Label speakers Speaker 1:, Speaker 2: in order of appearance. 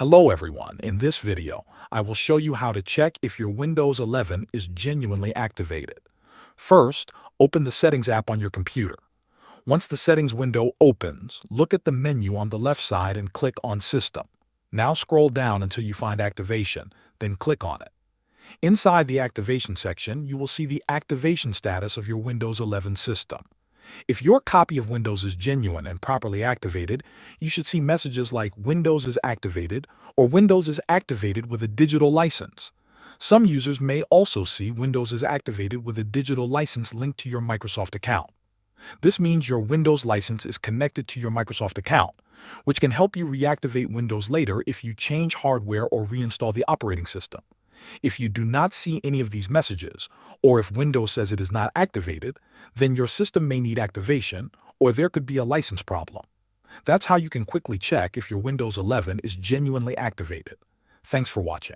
Speaker 1: Hello everyone, in this video, I will show you how to check if your Windows 11 is genuinely activated. First, open the Settings app on your computer. Once the Settings window opens, look at the menu on the left side and click on System. Now scroll down until you find Activation, then click on it. Inside the Activation section, you will see the activation status of your Windows 11 system. If your copy of Windows is genuine and properly activated, you should see messages like Windows is activated or Windows is activated with a digital license. Some users may also see Windows is activated with a digital license linked to your Microsoft account. This means your Windows license is connected to your Microsoft account, which can help you reactivate Windows later if you change hardware or reinstall the operating system. If you do not see any of these messages, or if Windows says it is not activated, then your system may need activation, or there could be a license problem. That's how you can quickly check if your Windows 11 is genuinely activated. Thanks for watching.